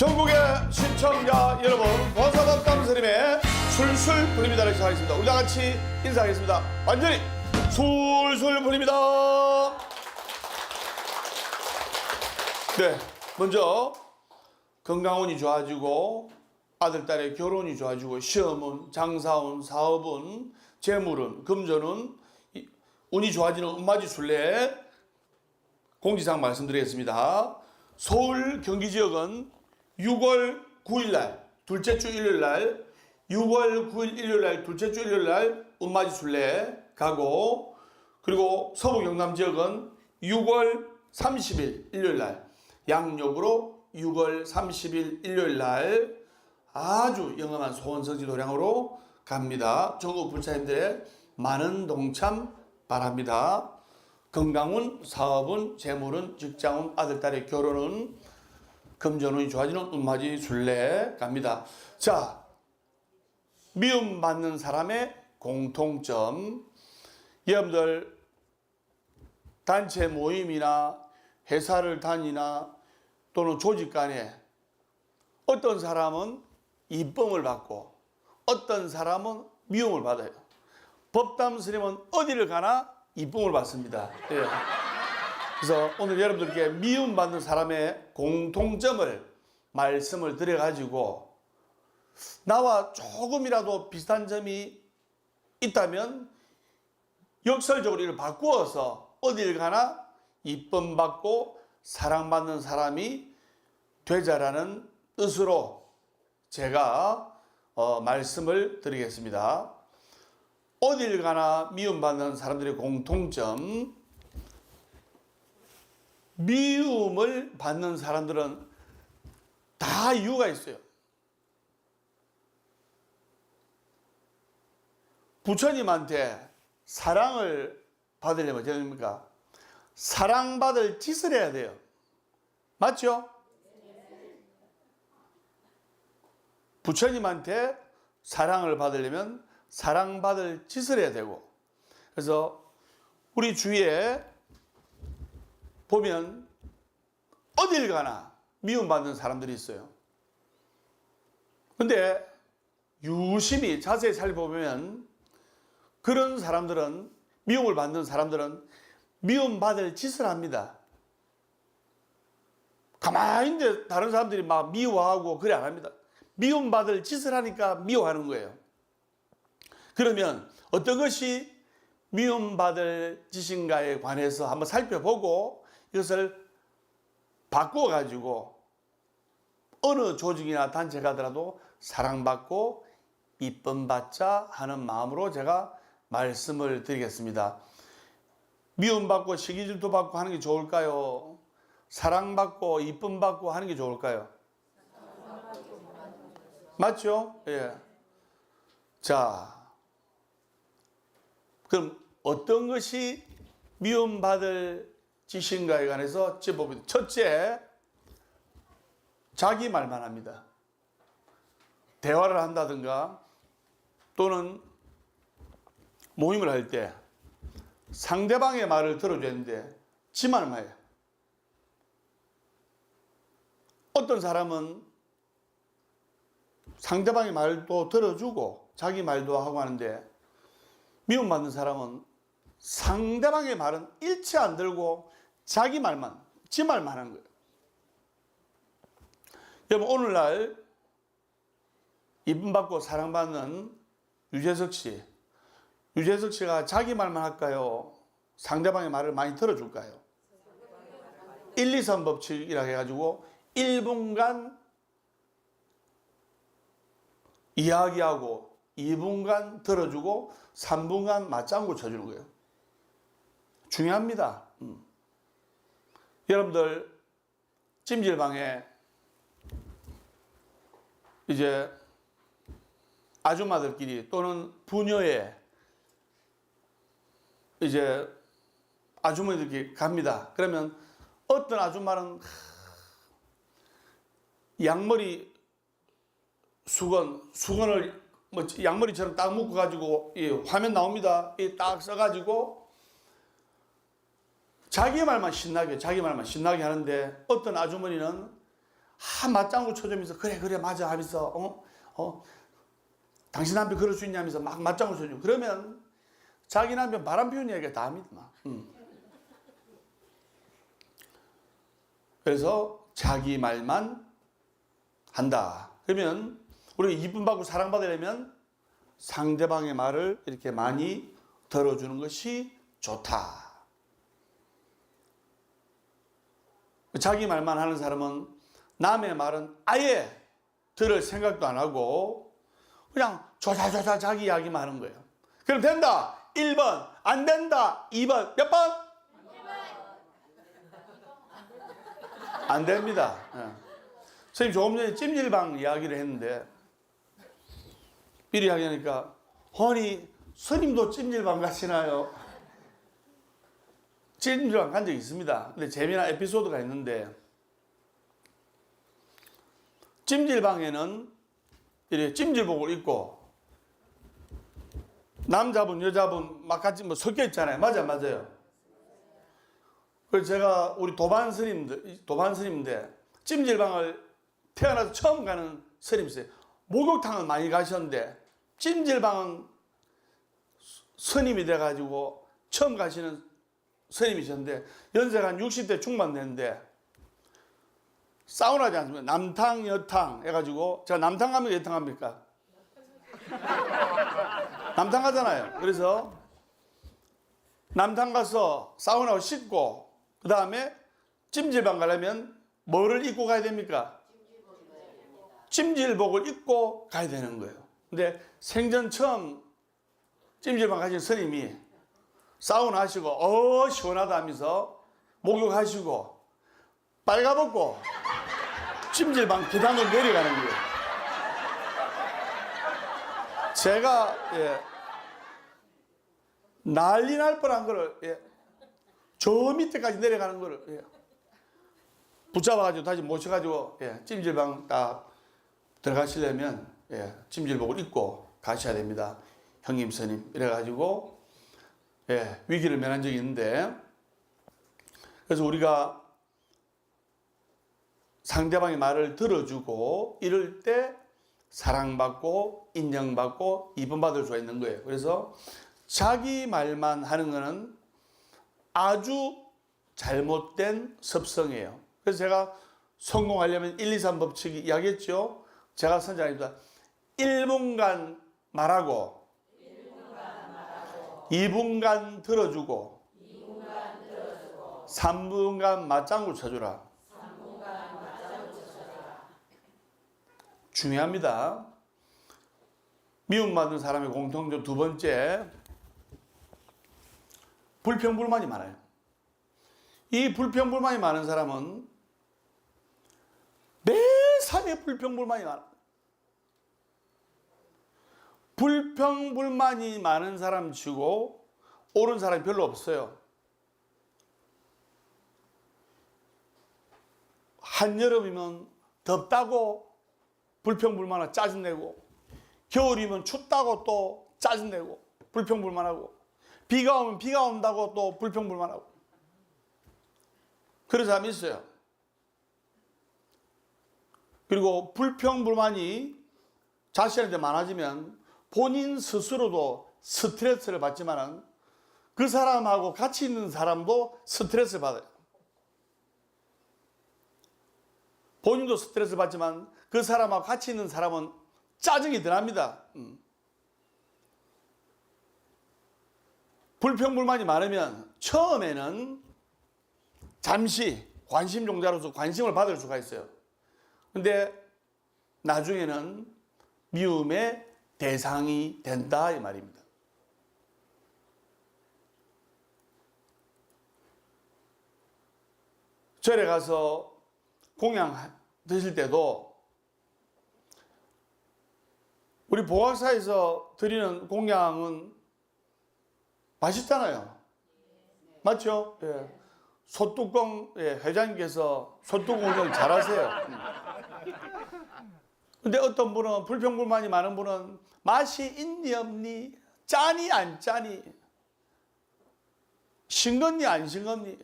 전국의 시청자 여러분, 보사법당 스님의 술술 불립니다를 시작하겠습니다. 우리 다 같이 인사하겠습니다. 완전히 술술 불립니다. 네, 먼저 건강운이 좋아지고 아들, 딸의 결혼이 좋아지고 시험운, 장사운, 사업운, 재물운, 금전운, 운이 좋아지는 운마지 순례 공지사항 말씀드리겠습니다. 서울 경기 지역은 6월 9일 날 둘째 주 일요일 날 6월 9일 일요일 날 둘째 주 일요일 날 운마지 순례 가고, 그리고 서부 경남 지역은 6월 30일 일요일 날 양력으로 6월 30일 일요일 날 아주 영험한 소원성지 도량으로 갑니다. 전국 불차님들의 많은 동참 바랍니다. 건강운, 사업운, 재물운, 직장운, 아들, 딸의 결혼운, 금전운이 좋아지는 운마지 순례 갑니다. 자, 미움받는 사람의 공통점. 여러분들 단체 모임이나 회사를 다니나 또는 조직 간에 어떤 사람은 이쁨을 받고 어떤 사람은 미움을 받아요. 법담 스님은 어디를 가나 이쁨을 받습니다. 예. 그래서 오늘 여러분들께 미움받는 사람의 공통점을 말씀을 드려가지고 나와 조금이라도 비슷한 점이 있다면 역설적으로 이걸 바꾸어서 어딜 가나 이쁨 받고 사랑받는 사람이 되자라는 뜻으로 제가 말씀을 드리겠습니다. 어딜 가나 미움받는 사람들의 공통점. 미움을 받는 사람들은 다 이유가 있어요. 부처님한테 사랑을 받으려면 어떻게 됩니까? 사랑받을 짓을 해야 돼요. 맞죠? 부처님한테 사랑을 받으려면 사랑받을 짓을 해야 되고, 그래서 우리 주위에 보면 어딜 가나 미움받는 사람들이 있어요. 근데 유심히 자세히 살펴보면 그런 사람들은, 미움을 받는 사람들은 미움받을 짓을 합니다. 가만히 있는데 다른 사람들이 막 미워하고 그래 안 합니다. 미움받을 짓을 하니까 미워하는 거예요. 그러면 어떤 것이 미움받을 짓인가에 관해서 한번 살펴보고 이것을 바꾸어 가지고 어느 조직이나 단체 가더라도 사랑받고 이쁨 받자 하는 마음으로 제가 말씀을 드리겠습니다. 미움받고 시기질투 받고 하는 게 좋을까요? 사랑받고 이쁨 받고 하는 게 좋을까요? 맞죠? 예. 자, 그럼 어떤 것이 미움받을 짓인가에 관해서 짚어봅니다. 첫째, 자기 말만 합니다. 대화를 한다든가 또는 모임을 할 때 상대방의 말을 들어줘야 되는데 지 말만 해요. 어떤 사람은 상대방의 말도 들어주고 자기 말도 하고 하는데, 미움받는 사람은 상대방의 말은 일체 안 들고 자기 말만, 지 말만 하는 거예요. 여러분, 오늘날 이쁨받고 사랑받는 유재석 씨. 유재석 씨가 자기 말만 할까요? 상대방의 말을 많이 들어줄까요? 1, 2, 3 법칙이라고 해가지고 1분간 이야기하고 2분간 들어주고 3분간 맞장구 쳐주는 거예요. 중요합니다. 여러분들 찜질방에 이제 아줌마들끼리 또는 부녀에 이제 아주머니들끼리 갑니다. 그러면 어떤 아줌마는 양머리 수건을 뭐 양머리처럼 딱 묶어가지고 이 화면 나옵니다. 이 딱 써가지고 자기 말만 신나게 하는데, 어떤 아주머니는 맞장구 쳐주면서 그래 맞아 하면서 당신 남편 그럴 수 있냐면서 막 맞장구 쳐주고 그러면 자기 남편 바람 피우는 얘기가 다 합니다. 막. 그래서 자기 말만 한다. 그러면 우리가 이쁨 받고 사랑받으려면 상대방의 말을 이렇게 많이 들어주는 것이 좋다. 자기 말만 하는 사람은 남의 말은 아예 들을 생각도 안 하고 그냥 조잘조잘 자기 이야기만 하는 거예요. 그럼 된다. 1번. 안 된다. 2번. 몇 번? 안 됩니다. 선생님 조금 전에 찜질방 이야기를 했는데 미리 이야기하니까 아니 스님도 찜질방 가시나요? 찜질방 간 적이 있습니다. 근데 재미난 에피소드가 있는데 찜질방에는 이렇게 찜질복을 입고 남자분 여자분 막 같이 뭐 섞여 있잖아요. 맞아요. 그래서 제가 우리 도반 스님인데 찜질방을 태어나서 처음 가는 스님이세요. 목욕탕은 많이 가셨는데 찜질방은 스님이 돼가지고 처음 가시는 스님이셨는데 연세가 한 60대 중반 됐는데 사우나지 않습니까? 남탕 여탕 해가지고 제가 남탕 가면 여탕 갑니까? 남탕 가잖아요. 그래서 남탕 가서 사우나 씻고 그 다음에 찜질방 가려면 뭐를 입고 가야 됩니까? 찜질복을 입고 가야 되는 거예요. 근데 생전 처음 찜질방 가신 스님이 사우나 하시고 시원하다 하면서 목욕하시고 빨가벗고 찜질방 계단을 내려가는 거예요. 제가 난리 날 뻔한 거를 저 밑에까지 내려가는 거를 붙잡아가지고 다시 모셔가지고 찜질방 딱 들어가시려면 찜질복을 입고 가셔야 됩니다. 형님 스님 이래가지고 위기를 면한 적이 있는데 그래서 우리가 상대방의 말을 들어주고 이럴 때 사랑받고 인정받고 이쁨받을 수가 있는 거예요. 그래서 자기 말만 하는 것은 아주 잘못된 습성이에요. 그래서 제가 성공하려면 1, 2, 3 법칙이 이야기했죠. 제가 선장입니다. 1분간 말하고 2분간 들어주고 3분간 맞장구 쳐주라. 중요합니다. 미움받는 사람의 공통점 두 번째, 불평불만이 많아요. 이 불평불만이 많은 사람은 매사에 불평불만이 많아요. 불평불만이 많은 사람 치고 옳은 사람이 별로 없어요. 한여름이면 덥다고 불평불만하고 짜증내고, 겨울이면 춥다고 또 짜증내고 불평불만하고, 비가 오면 비가 온다고 또 불평불만하고 그런 사람이 있어요. 그리고 불평불만이 자신한테 많아지면 본인 스스로도 스트레스를 받지만 그 사람하고 같이 있는 사람도 스트레스를 받아요. 본인도 스트레스를 받지만 그 사람하고 같이 있는 사람은 짜증이 더 납니다. 불평불만이 많으면 처음에는 잠시 관심종자로서 관심을 받을 수가 있어요. 근데 나중에는 미움의 대상이 된다 이 말입니다. 절에 가서 공양 드실 때도 우리 보각사에서 드리는 공양은 맛있잖아요. 맞죠? 소뚜껑 회장님께서 소뚜껑 운영 잘하세요. 근데 어떤 분은 불평불만이 많은 분은 맛이 있니 없니, 짜니 안 짜니, 싱겁니 안 싱겁니,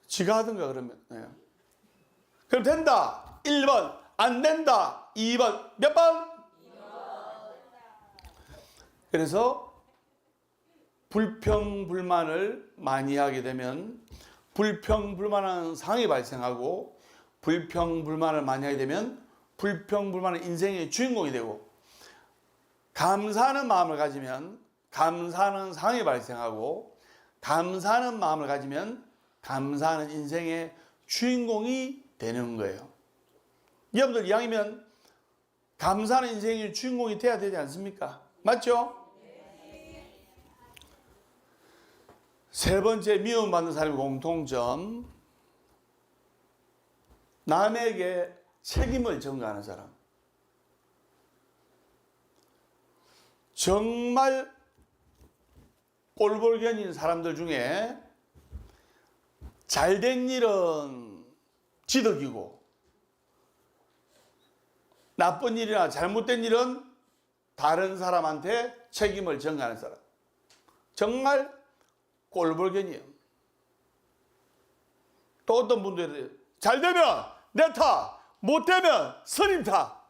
지가 하든가 그러면. 그럼 된다. 1번. 안 된다. 2번. 몇 번? 그래서 불평불만을 많이 하게 되면 불평불만한 상황이 발생하고, 불평불만을 많이 하게 되면 불평불만은 인생의 주인공이 되고, 감사하는 마음을 가지면 감사하는 상황이 발생하고, 감사하는 마음을 가지면 감사하는 인생의 주인공이 되는 거예요. 여러분들 이왕이면 감사하는 인생의 주인공이 돼야 되지 않습니까? 맞죠? 세 번째 미움받는 사람의 공통점, 남에게 책임을 전가하는 사람. 정말 꼴불견인 사람들 중에 잘된 일은 지덕이고, 나쁜 일이나 잘못된 일은 다른 사람한테 책임을 전가하는 사람. 정말 꼴불견이에요. 또 어떤 분들이 잘 되면 내 탓, 못 되면 스님 탓.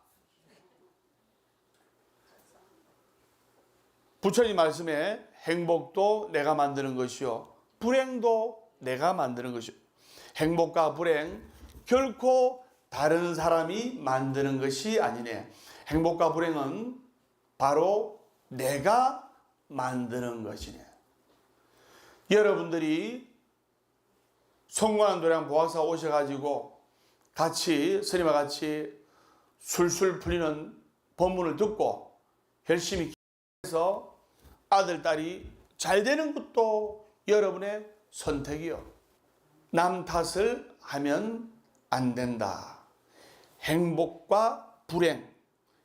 부처님 말씀에 행복도 내가 만드는 것이요, 불행도 내가 만드는 것이요. 행복과 불행 결코 다른 사람이 만드는 것이 아니네. 행복과 불행은 바로 내가 만드는 것이네. 여러분들이 성공한 도량 보학사 오셔가지고 같이 스님과 같이 술술 풀리는 법문을 듣고 열심히 해서 아들, 딸이 잘 되는 것도 여러분의 선택이요. 남 탓을 하면 안 된다. 행복과 불행,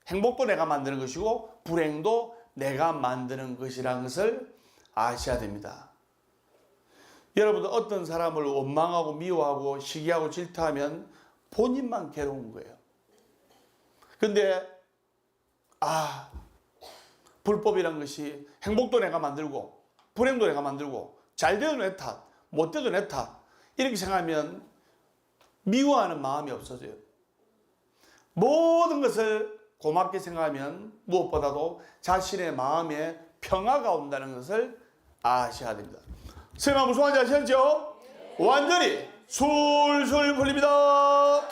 행복도 내가 만드는 것이고 불행도 내가 만드는 것이라는 것을 아셔야 됩니다. 여러분들 어떤 사람을 원망하고 미워하고 시기하고 질투하면 본인만 괴로운 거예요. 근데 불법이란 것이 행복도 내가 만들고 불행도 내가 만들고 잘 돼도 내 탓, 못 돼도 내 탓, 이렇게 생각하면 미워하는 마음이 없어져요. 모든 것을 고맙게 생각하면 무엇보다도 자신의 마음에 평화가 온다는 것을 아셔야 됩니다. 선생님 무슨 말인지 아시죠? 완전히 술술 풀립니다.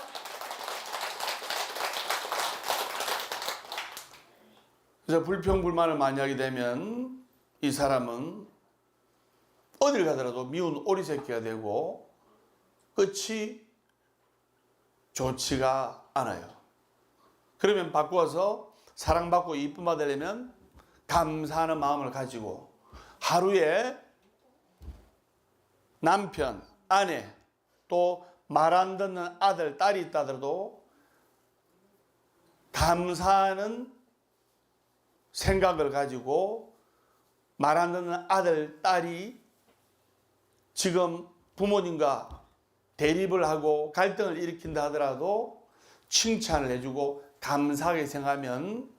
그래서 불평불만을 많이 하게 되면 이 사람은 어딜 가더라도 미운 오리새끼가 되고 끝이 좋지가 않아요. 그러면 바꾸어서 사랑받고 이쁨 받으려면 감사하는 마음을 가지고 하루에 남편, 아내, 또 말 안 듣는 아들, 딸이 있다 하더라도 감사하는 생각을 가지고, 말 안 듣는 아들, 딸이 지금 부모님과 대립을 하고 갈등을 일으킨다 하더라도 칭찬을 해주고 감사하게 생각하면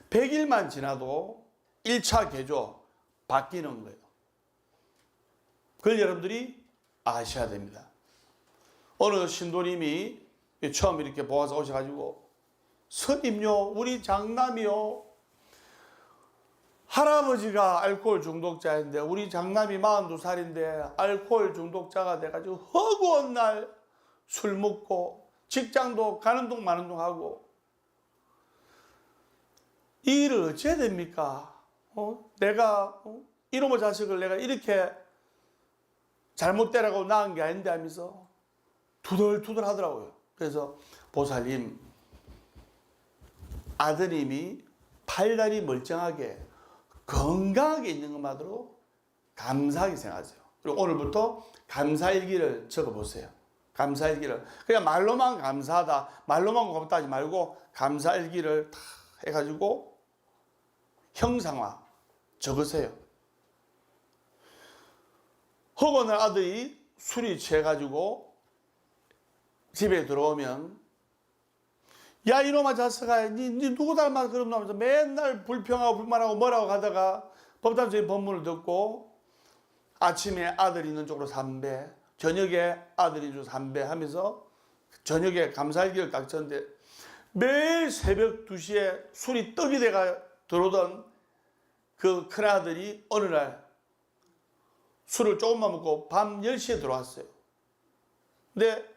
100일만 지나도 1차 개조 바뀌는 거예요. 그걸 여러분들이 아셔야 됩니다. 어느 신도님이 처음 이렇게 보아서 오셔가지고, 스님요, 우리 장남이요, 할아버지가 알코올 중독자인데 우리 장남이 42살인데 알코올 중독자가 돼가지고 허구한 날 술 먹고 직장도 가는 동 마는 동 하고, 이 일을 어찌해야 됩니까? 내가 이놈의 자식을 내가 이렇게 잘못되라고 낳은 게 아닌데 하면서 투덜투덜 하더라고요. 그래서 보살님, 아드님이 팔다리 멀쩡하게 건강하게 있는 것만으로 감사하게 생각하세요. 그리고 오늘부터 감사일기를 적어보세요. 감사일기를. 그냥 말로만 감사하다, 말로만 고맙다 하지 말고 감사일기를 다 해가지고 형상화 적으세요. 허건의 아들이 술이 취해가지고 집에 들어오면, 야 이놈아 자식아, 니 누구 닮아서 그런 놈 하면서 맨날 불평하고 불만하고 뭐라고 가다가 법담적인 법문을 듣고 아침에 아들 있는 쪽으로 3배, 저녁에 아들 있는 쪽으로 3배 하면서 저녁에 감사일기를 딱 쳤는데 매일 새벽 2시에 술이 떡이 돼가 들어오던 그 큰아들이 어느 날 술을 조금만 먹고 밤 10시에 들어왔어요. 근데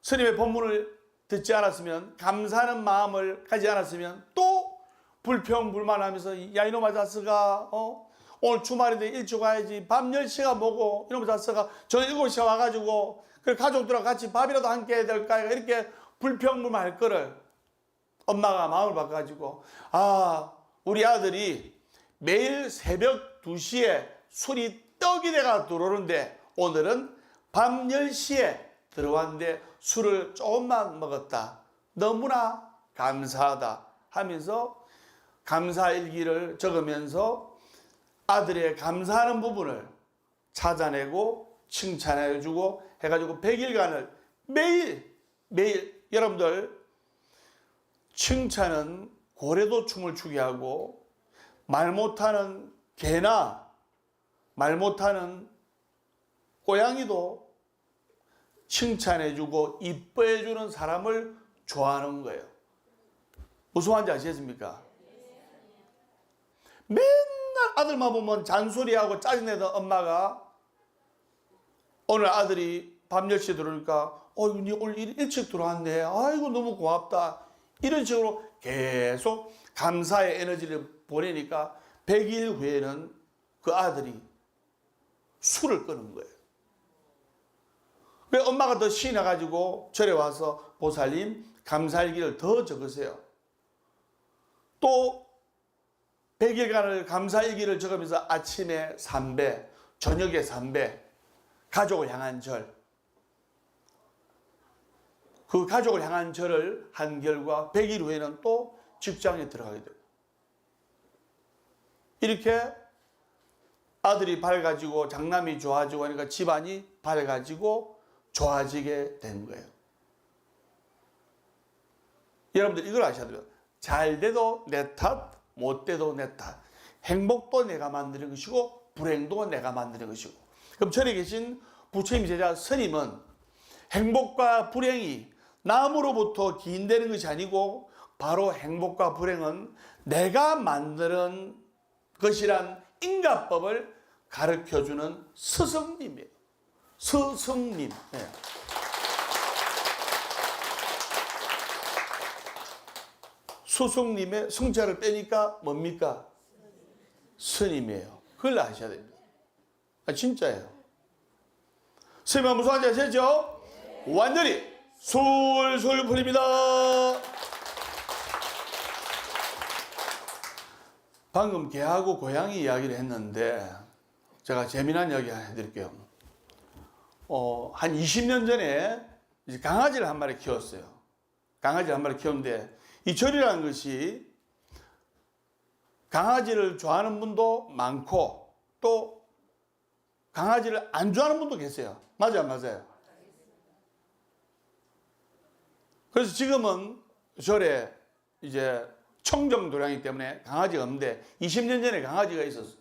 스님의 법문을 듣지 않았으면, 감사하는 마음을 가지 않았으면 또 불평불만하면서 야 이놈아 자스가 오늘 주말인데 일찍 와야지, 밤 10시가 뭐고 이놈아 자스가 저녁 7시에 와가지고 그래 가족들하고 같이 밥이라도 함께 해야 될까, 이렇게 불평불만할 거를 엄마가 마음을 바꿔가지고 우리 아들이 매일 새벽 2시에 술이 떡이 돼가 들어오는데 오늘은 밤 10시에 들어왔는데 술을 조금만 먹었다. 너무나 감사하다 하면서 감사일기를 적으면서 아들의 감사하는 부분을 찾아내고 칭찬해주고 해가지고 100일간을 매일 여러분들 칭찬은 고래도 춤을 추게 하고 말 못하는 개나 말 못하는 고양이도 칭찬해주고 이뻐해주는 사람을 좋아하는 거예요. 무슨 말인지 아시겠습니까? 맨날 아들만 보면 잔소리하고 짜증내던 엄마가 오늘 아들이 밤 10시에 들어오니까 니 오늘 일찍 들어왔네. 아이고 너무 고맙다. 이런 식으로 계속 감사의 에너지를 보내니까 100일 후에는 그 아들이 술을 끄는 거예요. 왜 엄마가 더 신이 나가지고 절에 와서 보살님 감사일기를 더 적으세요. 또 100일간을 감사일기를 적으면서 아침에 3배, 저녁에 3배, 가족을 향한 절. 그 가족을 향한 절을 한 결과 100일 후에는 또 직장에 들어가게 돼요. 이렇게 아들이 밝아지고 장남이 좋아지고 하니까 집안이 밝아지고 좋아지게 된 거예요. 여러분들 이걸 아셔야 돼요. 잘 돼도 내 탓, 못 돼도 내 탓. 행복도 내가 만드는 것이고 불행도 내가 만드는 것이고. 그럼 절에 계신 부처님 제자 스님은 행복과 불행이 남으로부터 기인되는 것이 아니고 바로 행복과 불행은 내가 만드는 것이란 인가법을 가르쳐주는 스승님이에요. 스승님. 네. 스승님의 승자를 빼니까 뭡니까? 스님이에요. 그걸 아셔야 됩니다. 진짜예요. 스님은 무슨 말인지 아시죠? 완전히 술술 풀립니다. 방금 개하고 고양이 이야기를 했는데 제가 재미난 이야기 하나 해드릴게요. 한 20년 전에 이제 강아지를 한 마리 키웠어요. 강아지를 한 마리 키웠는데 이 절이라는 것이 강아지를 좋아하는 분도 많고 또 강아지를 안 좋아하는 분도 계세요. 맞아요, 안 맞아요? 그래서 지금은 절에 이제 청정도량이기 때문에 강아지가 없는데 20년 전에 강아지가 있었어요.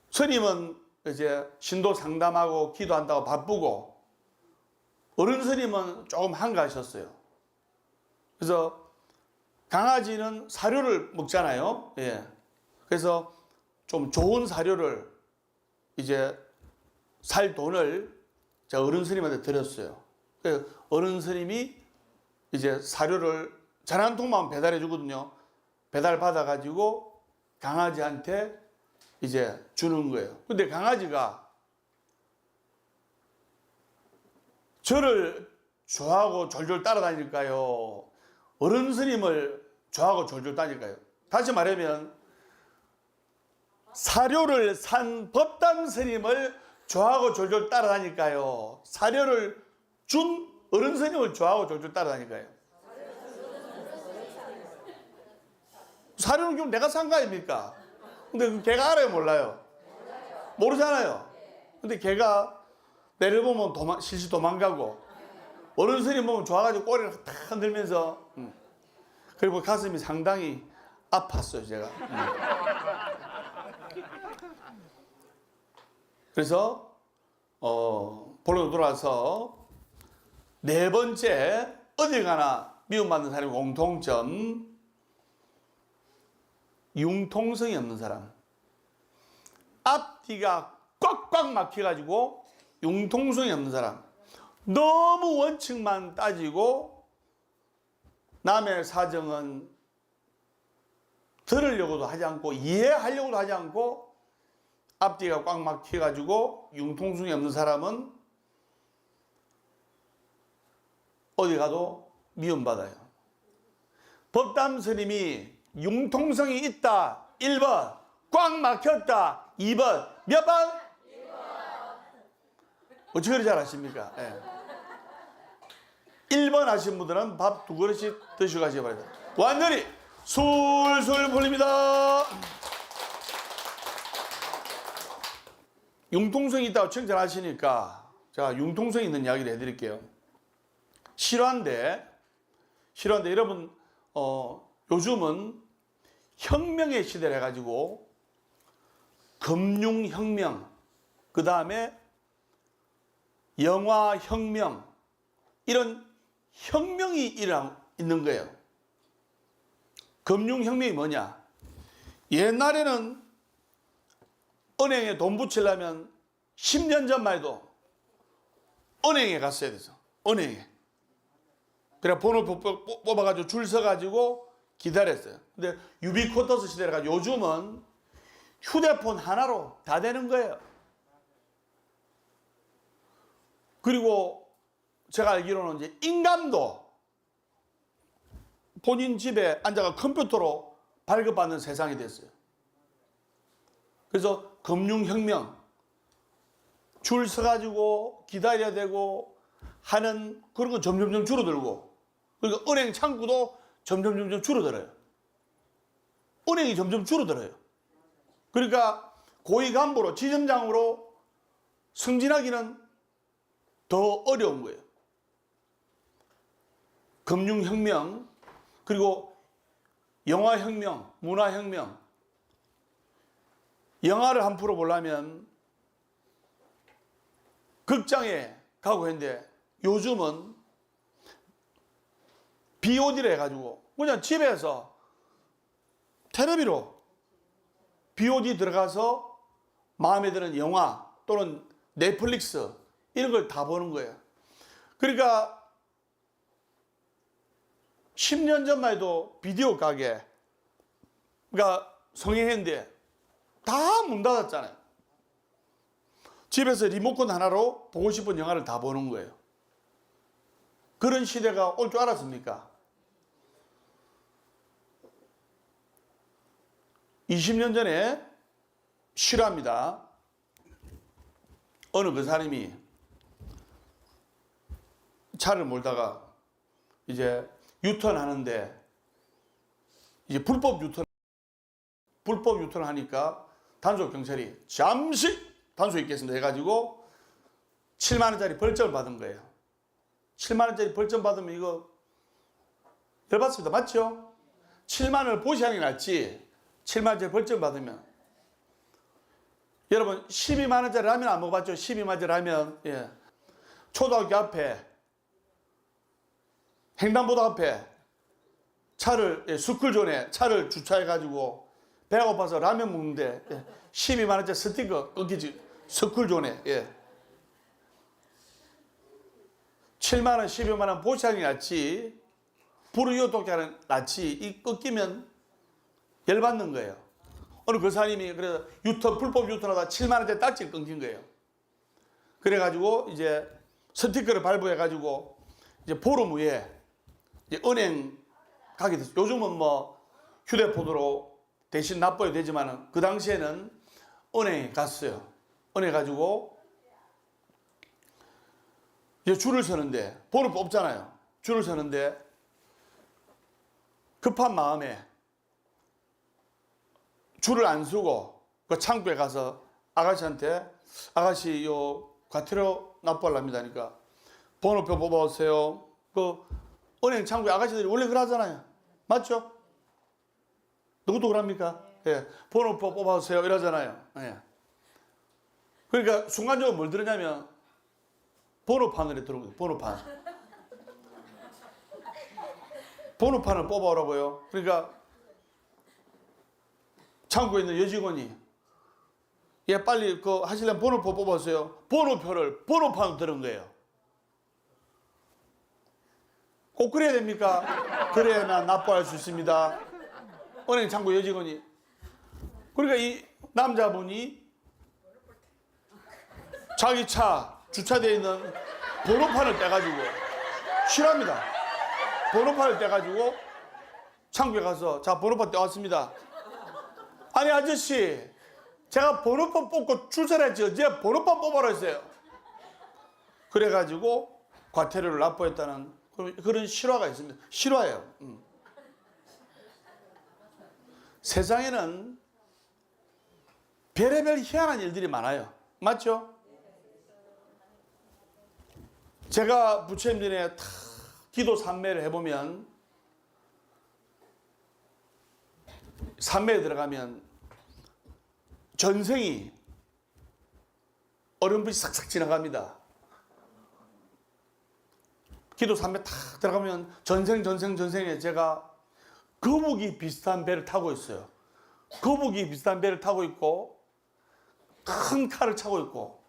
스님은 이제 신도 상담하고 기도한다고 바쁘고 어른 스님은 조금 한가하셨어요. 그래서 강아지는 사료를 먹잖아요. 예. 그래서 좀 좋은 사료를 이제 살 돈을 제가 어른 스님한테 드렸어요. 그래서 어른 스님이 이제 사료를 잔 한 통만 배달해 주거든요. 배달 받아가지고 강아지한테 이제 주는 거예요. 근데 강아지가 저를 좋아하고 졸졸 따라다닐까요? 어른 스님을 좋아하고 졸졸 다닐까요? 다시 말하면 사료를 산 법담 스님을 좋아하고 졸졸 따라다닐까요? 사료를 준 어른 스님을 좋아하고 졸졸 따라다닐까요? 사료는 그럼 내가 산 거 아닙니까? 근데 그 걔가 알아요, 몰라요? 모르잖아요. 근데 걔가 내를 보면 실실 도망가고 어른 스님 보면 좋아가지고 꼬리를 탁 흔들면서 그리고 가슴이 상당히 아팠어요, 제가. 그래서 본론으로 돌아와서 네 번째, 어딜 가나 미움받는 사람의 공통점, 융통성이 없는 사람. 앞뒤가 꽉꽉 막혀가지고 융통성이 없는 사람. 너무 원칙만 따지고 남의 사정은 들으려고도 하지 않고 이해하려고도 하지 않고 앞뒤가 꽉 막혀가지고 융통성이 없는 사람은 어디 가도 미움받아요. 법담 스님이 융통성이 있다 1번, 꽉 막혔다 2번, 몇 번? 2번. 어찌 그리 잘 아십니까? 예. 1번 하신 분들은 밥 2그릇씩 드시고 가시기 바랍니다. 완전히 술술 풀립니다. 융통성이 있다고 칭찬하시니까 제가 융통성 있는 이야기를 해드릴게요. 실화인데 여러분 요즘은 혁명의 시대를 해가지고 금융혁명, 그 다음에 영화혁명, 이런 혁명이 있는 거예요. 금융혁명이 뭐냐? 옛날에는 은행에 돈 붙이려면 10년 전만 해도 은행에 갔어야 돼서 은행에. 그래 번호 뽑아가지고 줄 서가지고 기다렸어요. 근데 유비쿼터스 시대라 요즘은 휴대폰 하나로 다 되는 거예요. 그리고 제가 알기로는 이제 인감도 본인 집에 앉아가 컴퓨터로 발급받는 세상이 됐어요. 그래서 금융혁명, 줄 서가지고 기다려야 되고 하는 그런 건 점점점 줄어들고, 그러니까 은행 창구도 점점 줄어들어요. 은행이 점점 줄어들어요. 그러니까 고위 간부로 지점장으로 승진하기는 더 어려운 거예요. 금융혁명, 그리고 영화혁명, 문화혁명. 영화를 한 프로 보려면 극장에 가고 했는데 요즘은 BOD를 해가지고 그냥 집에서 텔레비로 BOD 들어가서 마음에 드는 영화 또는 넷플릭스 이런 걸 다 보는 거예요. 그러니까 10년 전만 해도 비디오 가게가 성행했는데 다 문 닫았잖아요. 집에서 리모컨 하나로 보고 싶은 영화를 다 보는 거예요. 그런 시대가 올 줄 알았습니까? 20년 전에 실화입니다. 어느 그 사람이 차를 몰다가 이제 유턴하는데 이제 불법 유턴을 하니까 단속 경찰이 잠시 단속에 있겠습니다 해가지고 7만 원짜리 벌점을 받은 거예요. 7만 원짜리 벌점 받으면 이거 열받습니다. 맞죠? 7만 원을 보시하는 게 낫지 7만 원짜리 벌점 받으면. 여러분 12만 원짜리 라면 안 먹어봤죠? 12만 원짜리 라면. 예. 초등학교 앞에 횡단보도 앞에 차를 스쿨존에 차를 주차해가지고 배가 고파서 라면 먹는데 12만 원짜리 스티커 끊기지 스쿨존에. 예. 7만 원, 12만 원 보시하는 게 낫지 불우이웃돕기하는 낫지 이 끊기면 열받는 거예요. 어느 그 사람이 그래서 불법 유턴하다 7만 원짜리 딱지를 끊긴 거예요. 그래가지고 이제 스티커를 발부해가지고 이제 보름 후에 이제 은행 가게 됐어요. 요즘은 뭐 휴대폰으로 대신 납부해도 되지만 그 당시에는 은행에 갔어요. 은행 가지고 이제 줄을 서는데 번호 뽑잖아요. 줄을 서는데 급한 마음에 줄을 안 서고 그 창구에 가서 아가씨한테 아가씨 요 과태료 납부하랍니다 하니까 번호표 뽑아오세요. 그 은행 창구에 아가씨들이 원래 그러잖아요. 맞죠? 누구도 그럽니까? 예. 번호표 뽑아오세요 이러잖아요. 예. 그러니까 순간적으로 뭘 들으냐면 번호판을 들은 거예요. 번호판. 번호판을 뽑아오라고요. 그러니까 창고에 있는 여직원이 얘 빨리 그 하시려면 번호표 뽑았어요. 번호표를 번호판으로 들은 거예요. 꼭 그래야 됩니까? 그래야 나 납부할 수 있습니다. 은행 창고 여직원이. 그러니까 이 남자분이 자기 차 주차되어 있는 번호판을 떼가지고 싫어합니다. 번호판을 떼가지고 창고에 가서 자 번호판 떼왔습니다. 아니 아저씨 제가 번호판 뽑고 주차했지 언제 번호판 뽑아라 했어요. 그래가지고 과태료를 납부했다는 그런 실화가 있습니다. 실화예요. 세상에는 별의별 희한한 일들이 많아요. 맞죠? 제가 부처님 전에 기도 삼매를 해보면 삼매에 들어가면 전생이 어렴풋이 싹싹 지나갑니다. 기도 삼매 탁 들어가면 전생에 제가 거북이 비슷한 배를 타고 있어요. 거북이 비슷한 배를 타고 있고 큰 칼을 차고 있고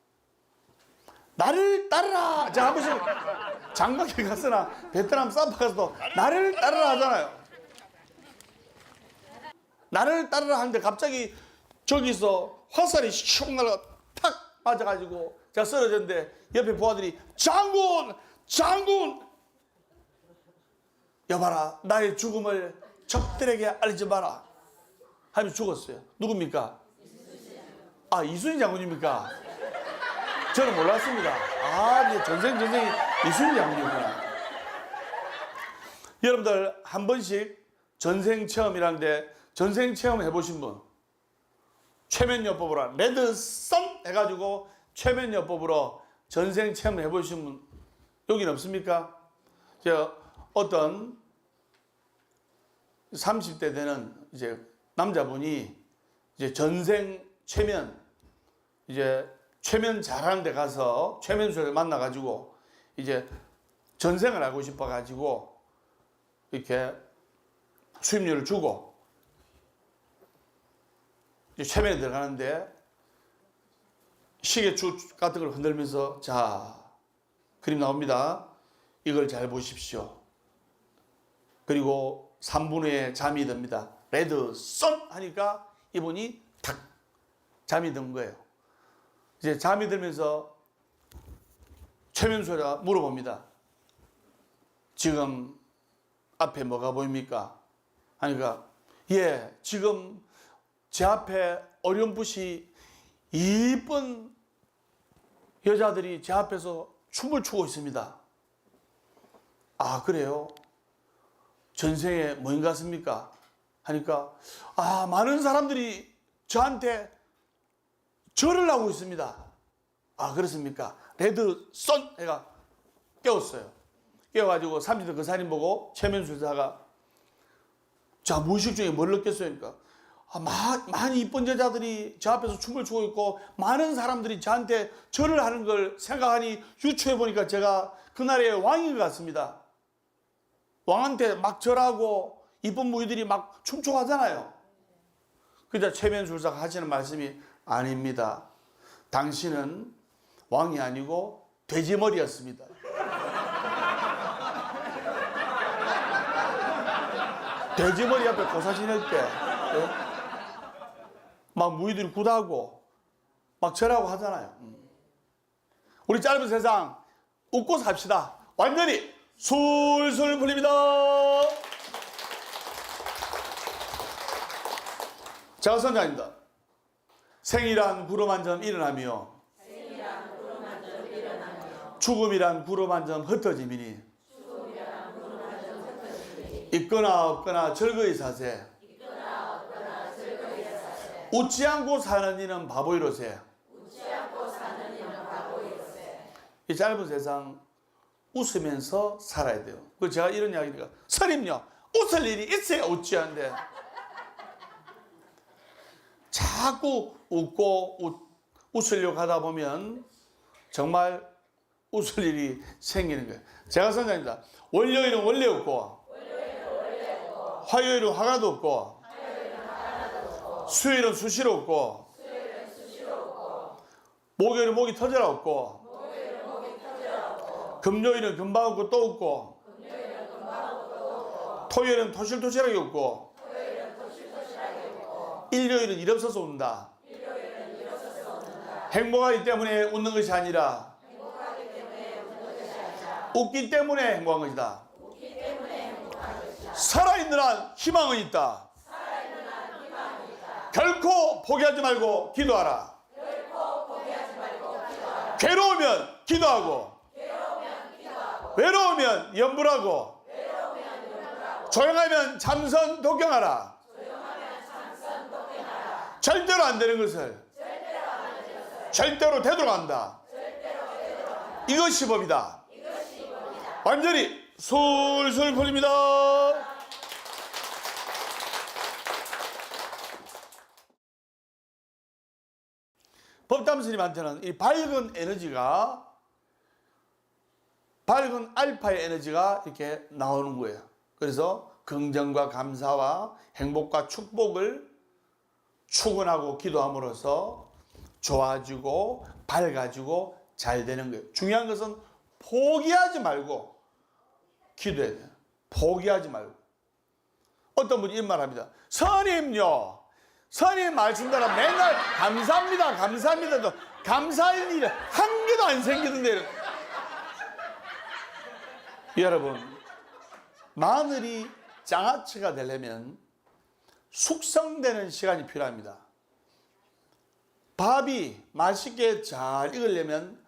나를 따르라. 제가 한 번씩 장가게 갔으나 베트남 삼파 가서도 나를 따르라 하잖아요. 나를 따르라 하는데 갑자기 저기서 화살이 슉 날아가 탁 맞아가지고 제가 쓰러졌는데 옆에 부하들이 장군 여봐라 나의 죽음을 적들에게 알리지 마라 하면서 죽었어요. 누굽니까? 아 이순신 장군입니까? 저는 몰랐습니다. 아 이제 전생이 이순신 장군이구나. 여러분들 한 번씩 전생 체험이라는데 전생 체험 해보신 분 최면요법으로 레드선 해가지고 최면요법으로 전생 체험 해보신 분 여기는 없습니까? 저 어떤 30대 되는 이제 남자분이 이제 전생 최면 이제 최면 잘하는 데 가서 최면수를 만나가지고 이제 전생을 알고 싶어가지고 이렇게 수임료를 주고 이제 최면에 들어가는데 시계추 같은 걸 흔들면서 자 그림 나옵니다. 이걸 잘 보십시오. 그리고 3분 후에 잠이 듭니다. 레드 선 하니까 이분이 탁 잠이 든 거예요. 이제 잠이 들면서 최면수가 물어봅니다. 지금 앞에 뭐가 보입니까? 하니까 예 지금 제 앞에 어렴풋이 이쁜 여자들이 제 앞에서 춤을 추고 있습니다. 아 그래요? 전생에 뭐인 것 같습니까? 하니까 아 많은 사람들이 저한테 절을 하고 있습니다. 아 그렇습니까? 레드 선 해가 깨웠어요. 깨워가지고 30대 그 사진 보고 최면수사가 자 무의식 중에 뭘 느꼈어요? 그러니까 많이 이쁜 여자들이 저 앞에서 춤을 추고 있고 많은 사람들이 저한테 절을 하는 걸 생각하니 유추해 보니까 제가 그날의 왕인 것 같습니다. 왕한테 막 절하고 이쁜 무희들이 막 춤추고 하잖아요. 그러자 최면술사가 하시는 말씀이 아닙니다. 당신은 왕이 아니고 돼지머리였습니다. 돼지머리 앞에 고사 지낼 때 막 무희들이 굿하고 막 절하고 하잖아요. 우리 짧은 세상 웃고 삽시다. 완전히 술술 풀립니다. 제가 선장입니다. 생이란 구름 한 점 일어나며 죽음이란 구름 한 점 흩어짐이니 있거나 없거나 즐거이 사세. 웃지 않고 사는 이는 바보이로세. 이 짧은 세상 웃으면서 살아야 돼요. 그 제가 이런 이야기니까 스님요 웃을 일이 있어야 웃지 않는데 자꾸 웃고 웃으려고 하다 보면 정말 웃을 일이 생기는 거예요. 제가 선생님입니다. 월요일은 원래 웃고 화요일은 화가도 없고 수요일은 수시로 없고 목요일은 목이 터져라 없고 금요일은 금방 없고 또 없고 토요일은 토실토실하게 없고 일요일은 일 없어서 운다. 행복하기 때문에 웃는 것이 아니라 웃기 때문에 행복한 것이다. 살아있는 한 희망은 있다. 결코 포기하지 말고 기도하라. 괴로우면 기도하고 외로우면 염불하고 조용하면 참선 독경하라. 절대로 안 되는 것을 절대로 되도록 한다. 이것이 법이다. 완전히 술술 풀립니다. 법담 스님한테는 이 밝은 에너지가, 밝은 알파의 에너지가 이렇게 나오는 거예요. 그래서 긍정과 감사와 행복과 축복을 축원하고 기도함으로써 좋아지고 밝아지고 잘 되는 거예요. 중요한 것은 포기하지 말고 기도해야 돼요. 포기하지 말고. 어떤 분이 이런 말 합니다. 스님요, 스님 말씀 따라 맨날 감사합니다, 감사합니다. 감사할 일이 한 개도 안 생기던데. 여러분, 마늘이 장아찌가 되려면 숙성되는 시간이 필요합니다. 밥이 맛있게 잘 익으려면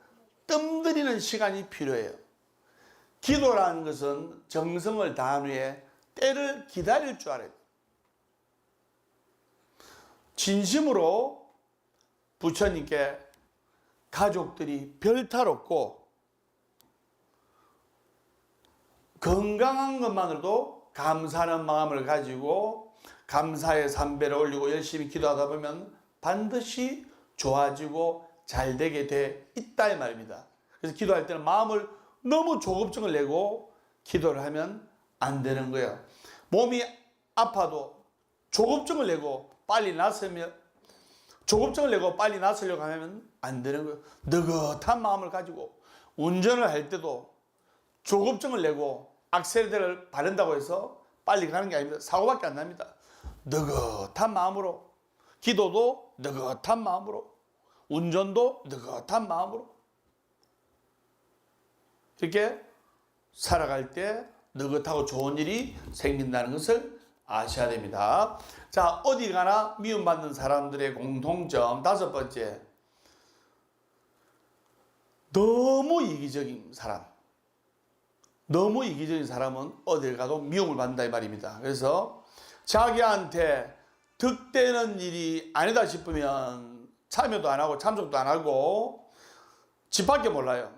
뜸들이는 시간이 필요해요. 기도라는 것은 정성을 다한 후에 때를 기다릴 줄 알아야 돼요. 진심으로 부처님께 가족들이 별탈없고 건강한 것만으로도 감사하는 마음을 가지고 감사의 삼배를 올리고 열심히 기도하다 보면 반드시 좋아지고 잘 되게 돼 있다 이 말입니다. 그래서 기도할 때는 마음을 너무 조급증을 내고 기도를 하면 안 되는 거예요. 몸이 아파도 조급증을 내고 빨리 낫으면, 조급증을 내고 빨리 낫으려고 하면 안 되는 거예요. 느긋한 마음을 가지고 운전을 할 때도 조급증을 내고 악셀레터를 바른다고 해서 빨리 가는 게 아닙니다. 사고밖에 안 납니다. 느긋한 마음으로, 기도도 느긋한 마음으로, 운전도 느긋한 마음으로 이렇게 살아갈 때 느긋하고 좋은 일이 생긴다는 것을 아셔야 됩니다. 자, 어디 가나 미움받는 사람들의 공통점 다섯 번째, 너무 이기적인 사람. 너무 이기적인 사람은 어딜 가도 미움을 받는다 이 말입니다. 그래서 자기한테 득되는 일이 아니다 싶으면 참여도 안 하고 참석도 안 하고 집 밖에 몰라요.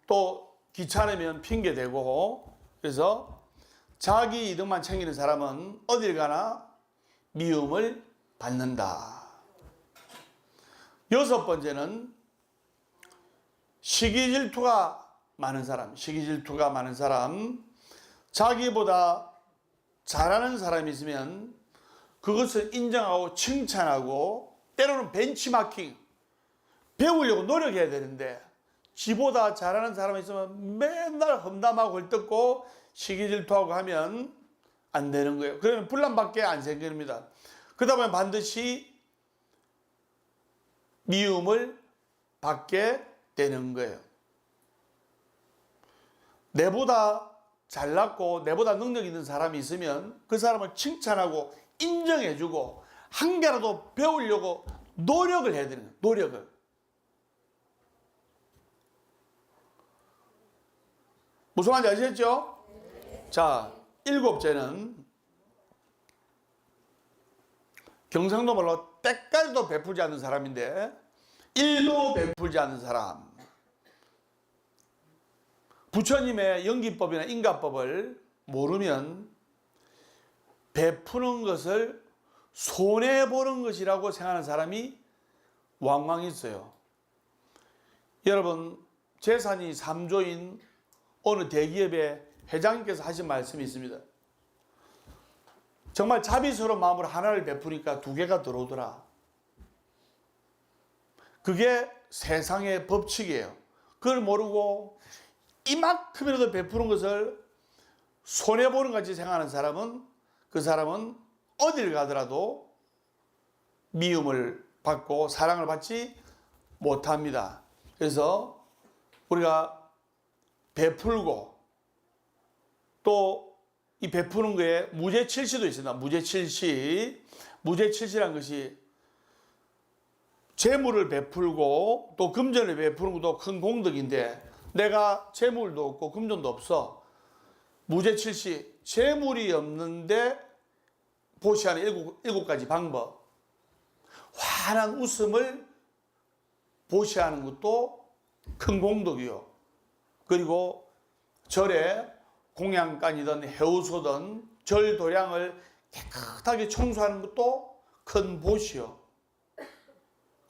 또 귀찮으면 핑계대고. 그래서 자기 이득만 챙기는 사람은 어딜 가나 미움을 받는다. 여섯 번째는 시기질투가 많은 사람. 시기질투가 많은 사람. 자기보다 잘하는 사람이 있으면 그것을 인정하고 칭찬하고 때로는 벤치마킹, 배우려고 노력해야 되는데 지보다 잘하는 사람이 있으면 맨날 험담하고 헐뜯고 시기질투하고 하면 안 되는 거예요. 그러면 분란밖에 안 생깁니다. 그러다 보면 반드시 미움을 받게 되는 거예요. 내보다 잘났고 내보다 능력 있는 사람이 있으면 그 사람을 칭찬하고 인정해주고 한 개라도 배우려고 노력을 해야 되는 거예요. 노력을. 무슨 말인지 아시겠죠? 자, 일곱째는 경상도 말로 때까지도 베풀지 않는 사람인데 일도 베풀지 않는 사람. 부처님의 연기법이나 인가법을 모르면 베푸는 것을 손해보는 것이라고 생각하는 사람이 왕왕 있어요. 여러분, 재산이 3조인 어느 대기업의 회장님께서 하신 말씀이 있습니다. 정말 자비스러운 마음으로 하나를 베푸니까 두 개가 들어오더라. 그게 세상의 법칙이에요. 그걸 모르고 이만큼이라도 베푸는 것을 손해보는 같이 생각하는 사람은, 그 사람은 어딜 가더라도 미움을 받고 사랑을 받지 못합니다. 그래서 우리가 베풀고 또 이 베푸는 거에 무죄칠시도 있습니다. 무죄칠시. 무죄칠시란 것이 재물을 베풀고 또 금전을 베푸는 것도 큰 공덕인데, 내가 재물도 없고 금전도 없어. 무죄칠시. 재물이 없는데 보시하는 일곱 가지 방법. 환한 웃음을 보시하는 것도 큰 공덕이요. 그리고 절에 공양간이든 해우소든 절 도량을 깨끗하게 청소하는 것도 큰 보시요.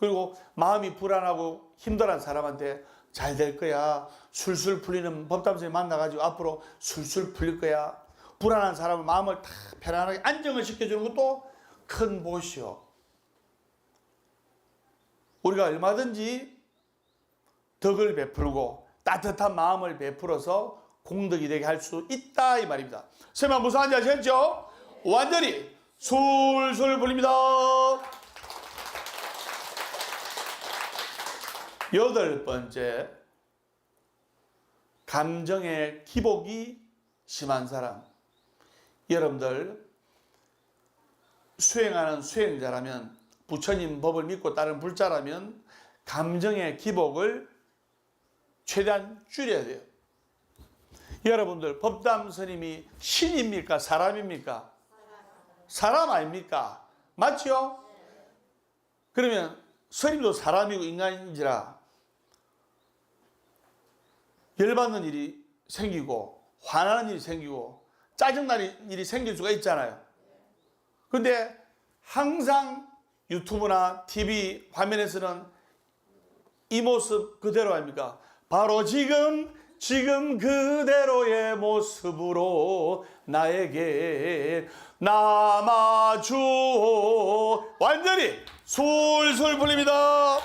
그리고 마음이 불안하고 힘들어한 사람한테 잘 될 거야, 술술 풀리는 법담선생님 만나가지고 앞으로 술술 풀릴 거야, 불안한 사람을 마음을 다 편안하게 안정을 시켜주는 것도 큰 보시요. 우리가 얼마든지 덕을 베풀고 따뜻한 마음을 베풀어서 공덕이 되게 할 수 있다, 이 말입니다. 설마 무슨 말인지 아시겠죠? 완전히 술술 풀립니다. 여덟 번째, 감정의 기복이 심한 사람. 여러분들 수행하는 수행자라면, 부처님 법을 믿고 따르는 불자라면 감정의 기복을 최대한 줄여야 돼요. 여러분들 법담 스님이 신입니까? 사람입니까? 사람 아닙니까? 맞죠? 그러면 스님도 사람이고 인간인지라 열받는 일이 생기고 화나는 일이 생기고 짜증나는 일이 생길 수가 있잖아요. 그런데 항상 유튜브나 TV 화면에서는 이 모습 그대로 아닙니까? 바로 지금 그대로의 모습으로 나에게 남아주오. 완전히 술술 풀립니다.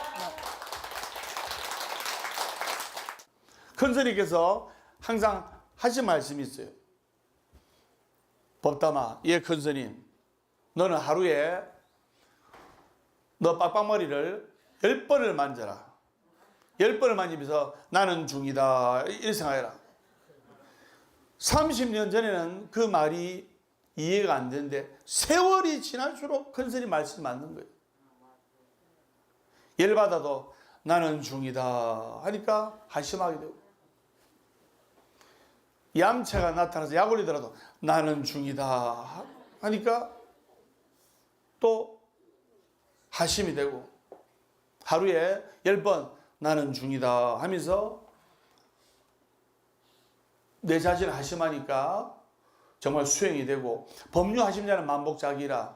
큰 스님께서 항상 하신 말씀이 있어요. 법담아, 예 큰 스님, 너는 하루에 너 빡빡머리를 10번을 만져라. 10번을 만지면서 나는 중이다, 이렇게 생각해라. 30년 전에는 그 말이 이해가 안 되는데 세월이 지날수록 큰 스님 말씀이 맞는 거예요. 열받아도 나는 중이다 하니까 한심하게 되고, 얌체가 나타나서 약 올리더라도 나는 중이다 하니까 또 한심이 되고, 하루에 10번 나는 중이다 하면서 내 자신을 한심하니까 정말 수행이 되고, 법류하심자는 만복자기라,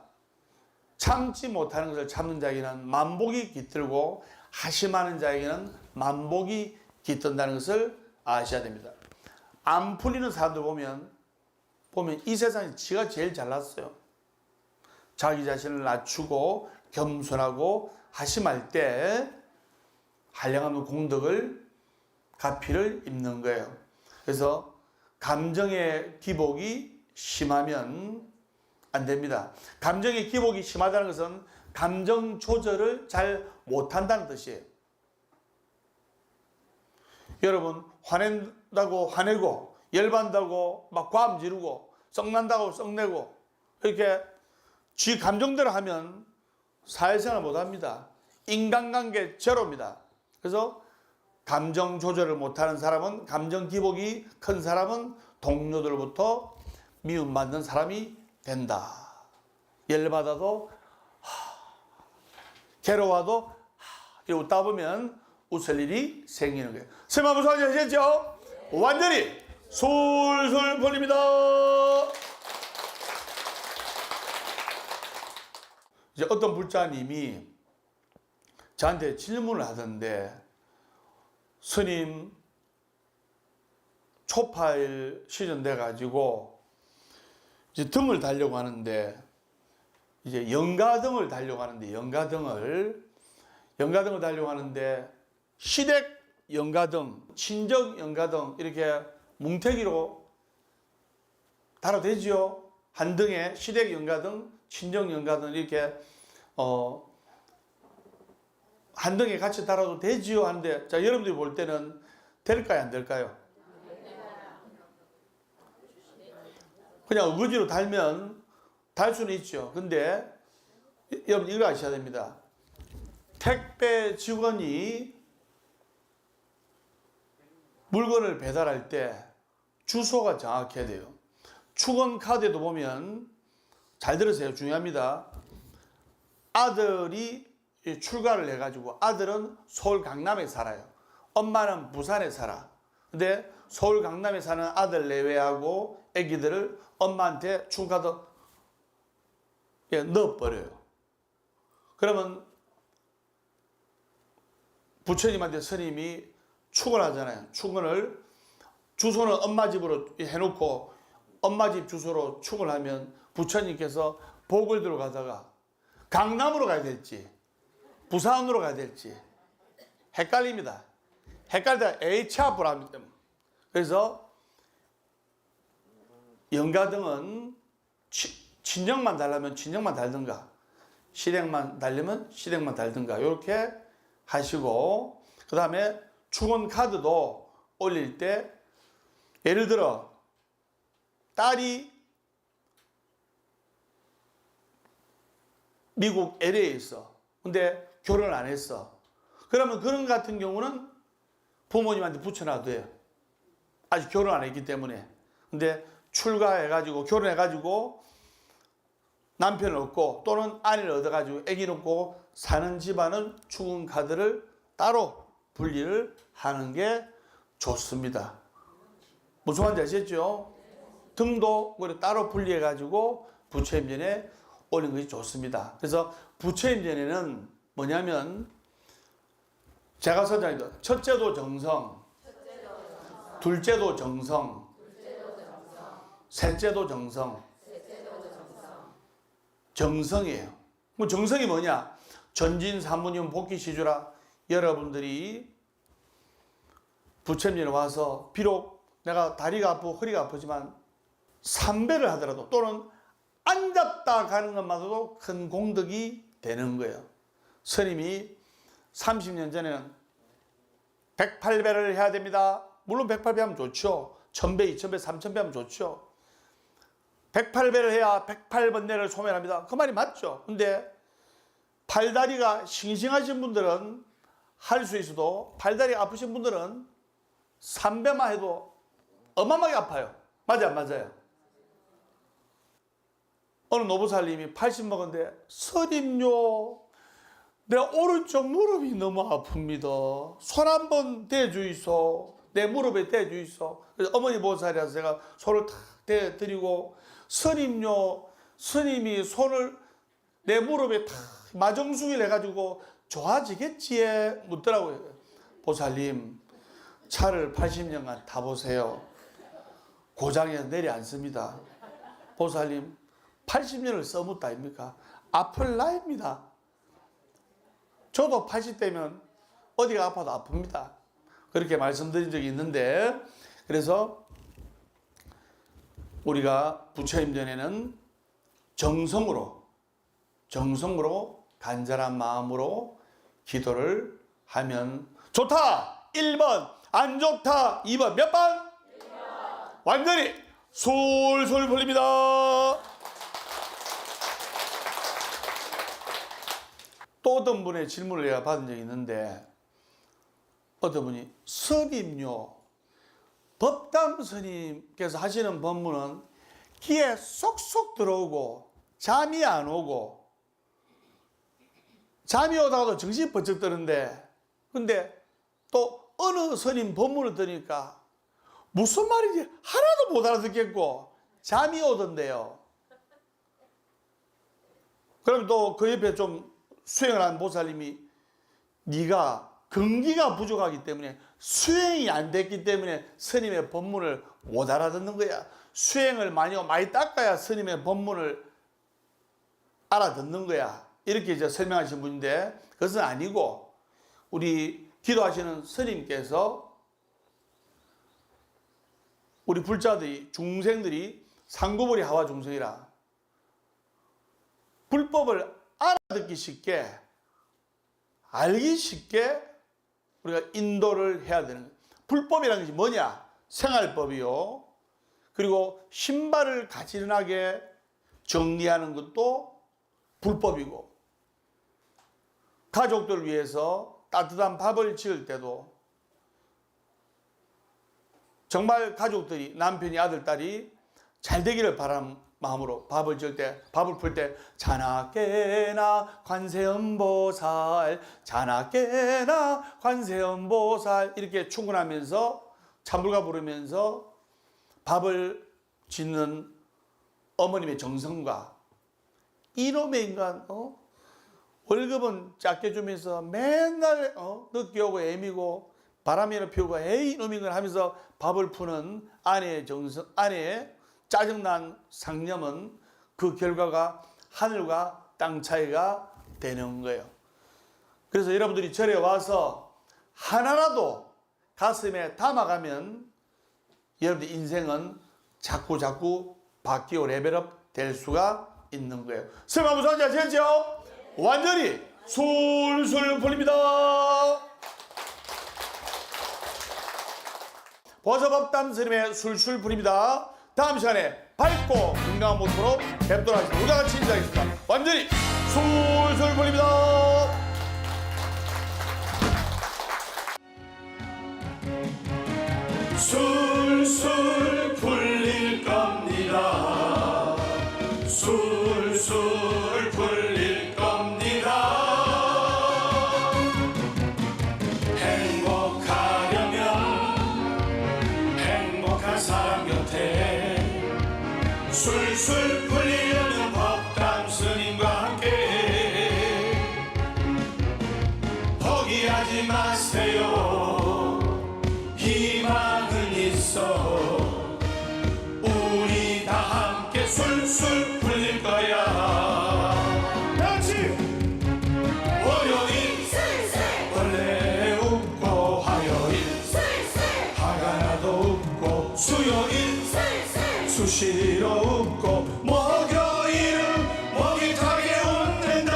참지 못하는 것을 참는 자에게는 만복이 깃들고 하심하는 자에게는 만복이 깃든다는 것을 아셔야 됩니다. 안 풀리는 사람들 보면 이 세상에 지가 제일 잘났어요. 자기 자신을 낮추고 겸손하고 하심할 때 한량없는 공덕을 가피를 입는 거예요. 그래서 감정의 기복이 심하면 안 됩니다. 감정의 기복이 심하다는 것은 감정 조절을 잘 못한다는 뜻이에요. 여러분, 화낸다고 화내고, 열받는다고 막 과음 지르고, 썩난다고 썩내고, 이렇게 지 감정대로 하면 사회생활 못합니다. 인간관계 제로입니다. 그래서 감정 조절을 못하는 사람은, 감정 기복이 큰 사람은 동료들로부터 미움받는 사람이 된다. 열받아도 괴로워도 이러고 웃다 보면 웃을 일이 생기는 거예요. 설마 무슨 말인지 아시겠죠? 완전히 술술 풀립니다. 이제 어떤 불자님이 저한테 질문을 하던데, 스님 초파일 시즌 돼가지고 이제 등을 달려고 하는데, 이제 영가등을 달려고 하는데, 영가등을 달려고 하는데, 시댁 영가등, 친정 영가등 이렇게 뭉태기로 달아도 되지요. 한 등에 시댁 영가등, 친정 영가등 이렇게 한 등에 같이 달아도 되지요 하는데, 자, 여러분들이 볼 때는 될까요, 안 될까요? 그냥 어거지로 달면 달 수는 있죠. 근데 여러분 이거 아셔야 됩니다. 택배 직원이 물건을 배달할 때 주소가 정확해야 돼요. 출원 카드에도 보면, 잘 들으세요. 중요합니다. 아들이 출가를 해가지고, 아들은 서울 강남에 살아요. 엄마는 부산에 살아. 근데 서울 강남에 사는 아들 내외하고 애기들을 엄마한테 출가카드 넣어버려요. 그러면 부처님한테 스님이 출근하잖아요. 출근을, 주소는 엄마 집으로 해놓고 엄마 집 주소로 출근하면 부처님께서 복을 들어가다가 강남으로 가야 될지 부산으로 가야 될지 헷갈립니다. 헷갈리다가 H앞으로 합니다. 그래서 영가등은 친정만 달라면 친정만 달든가, 시댁만 달려면 시댁만 달든가, 이렇게 하시고, 그 다음에 출원 카드도 올릴 때, 예를 들어 딸이 미국 LA에 있어. 근데 결혼을 안 했어. 그러면 그런 같은 경우는 부모님한테 붙여놔도 돼요. 아직 결혼 안 했기 때문에. 근데 출가해가지고, 결혼해가지고 남편을 얻고 또는 아내를 얻어가지고 아기 놓고 사는 집안은 출원 카드를 따로 분리를 하는 게 좋습니다. 무슨 말인지 아시겠죠? 등도 따로 분리해가지고 부처임전에 올리는 것이 좋습니다. 그래서 부처임전에는 뭐냐면, 제가 선장님도 첫째도 정성, 둘째도 정성, 셋째도 정성, 정성이에요. 뭐 정성이 뭐냐? 전진사무님 복귀시주라. 여러분들이 부처님에 와서 비록 내가 다리가 아프고 허리가 아프지만 삼배를 하더라도, 또는 앉았다 가는 것만으로도 큰 공덕이 되는 거예요. 스님이 30년 전에는 108배를 해야 됩니다. 물론 108배 하면 좋죠. 1000배, 2000배, 3000배 하면 좋죠. 108배를 해야 108번뇌를 소멸합니다. 그 말이 맞죠. 근데 팔다리가 싱싱하신 분들은 할 수 있어도, 팔다리 아프신 분들은 3배만 해도 어마어마하게 아파요. 맞아, 안 맞아요? 어느 노부살님이 80 먹었는데, 스님요, 내 오른쪽 무릎이 너무 아픕니다. 손 한번 대주이소. 내 무릎에 대주이소. 그래서 어머니 보살이라서 제가 손을 탁 대드리고, 스님요, 스님이 손을 내 무릎에 탁 마정수기를 해가지고 좋아지겠지 묻더라고요. 보살님, 차를 80년간 타보세요. 고장에서 내려앉습니다. 보살님, 80년을 써묻다 아닙니까? 아플 나이입니다. 저도 80대면 어디가 아파도 아픕니다. 그렇게 말씀드린 적이 있는데, 그래서 우리가 부처임전에는 정성으로 간절한 마음으로 기도를 하면 좋다 1번, 안 좋다 2번. 몇 번? 1번. 완전히 솔솔 풀립니다. 또 어떤 분의 질문을 내가 받은 적이 있는데, 어떤 분이, 스님요, 법담 스님께서 하시는 법문은 귀에 쏙쏙 들어오고 잠이 안 오고, 잠이 오다가도 정신이 번쩍 드는데, 근데 또 어느 스님 법문을 들으니까 무슨 말인지 하나도 못 알아듣겠고 잠이 오던데요. 그럼 또 그 옆에 좀 수행을 한 보살님이, 네가 근기가 부족하기 때문에 수행이 안 됐기 때문에 스님의 법문을 못 알아듣는 거야. 수행을 많이 닦아야 스님의 법문을 알아듣는 거야. 이렇게 이제 설명하신 분인데 그것은 아니고 우리 기도하시는 스님께서 우리 불자들이 중생들이 상구불이 하와 중생이라 불법을 알아듣기 쉽게 알기 쉽게 우리가 인도를 해야 되는 거예요. 불법이라는 것이 뭐냐? 생활법이요. 그리고 신발을 가지런하게 정리하는 것도 불법이고 가족들을 위해서 따뜻한 밥을 지을 때도 정말 가족들이 남편이 아들 딸이 잘 되기를 바라는 마음으로 밥을 지을 때 밥을 풀 때 자나깨나 관세음보살 자나깨나 관세음보살 이렇게 충곤하면서 찬불가 부르면서 밥을 짓는 어머님의 정성과 이놈의 인간 월급은 작게 주면서 맨날 늦게 오고 애미고 바람이나 피우고 에이 이놈인 걸 하면서 밥을 푸는 아내의 정성, 아내의 짜증난 상념은 그 결과가 하늘과 땅 차이가 되는 거예요. 그래서 여러분들이 절에 와서 하나라도 가슴에 담아가면 여러분들 인생은 자꾸 바뀌고 레벨업 될 수가 있는 거예요. 설마 무슨 지 아시겠죠? 완전히 술술 풀립니다. 보서법담 스님의 술술 풀립니다. 다음 시간에 밝고 건강한 모습으로 뵙도록 하겠습니다. 우리가 같이 인사하겠습니다. 완전히 술술 풀립니다. 술술 풀릴 겁니다. 술술 풀릴 겁니다. 행복하려면 행복한 사람 곁에 술술 풀리려는 법담 스님과 함께 포기하지 마세요. 희망은 있어. 우리 다 함께 술술 풀릴 거야. 같이 월요일 술술 원래 웃고 화요일 술술 화가 나도 웃고 수요일 술술 수시로 웃고 목요일은 목이 타게 웃는다.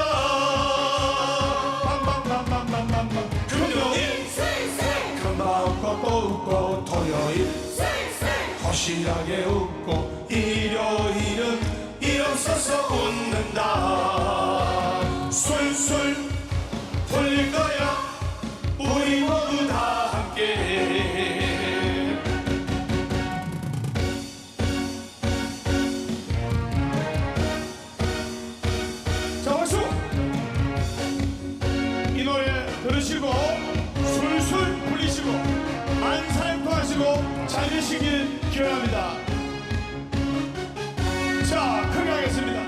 빵빵빵빵빵빵빵 금요일 술술 금방 웃고 또 웃고 토요일 술술 도시락에 웃고 일요일은 일어서서 웃는다. 술술 풀릴 거야. 우리 모두 다 함께. 자, 박수! 이 노래 들으시고 술술 풀리시고 안살포하시고 잘 되시길 기원합니다. 자, 크게 하겠습니다.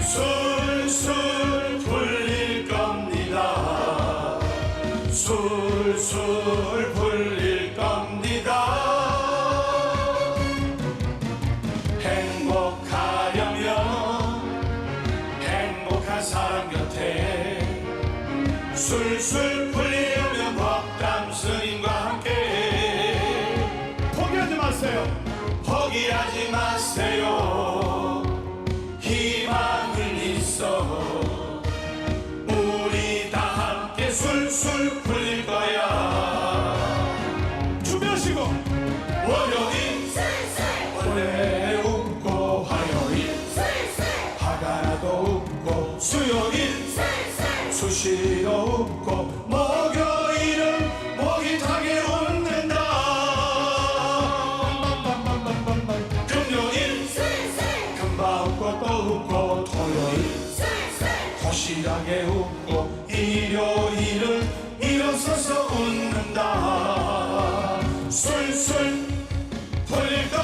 술술 풀릴 겁니다. 술술 풀릴 겁니다. 행복하려면 행복한 사람 곁에 술술 풀리려면 법담 스님과 함께 포기하지 마세요. 포기하지 마세요. 희망은 있어. 우리 다 함께 술술 풀릴 거야. 준비하시고 월요일 술술 원래 웃고 화요일 술술 화가 나도 웃고 수요일 술술 수시로 웃고 목요일은 목이 타게 웃는다. 금요일 술술 금방 웃고 또 웃고 토요일 술술 도시락에 웃고 일요일은 일어서서 웃는다. 술술 풀릴 거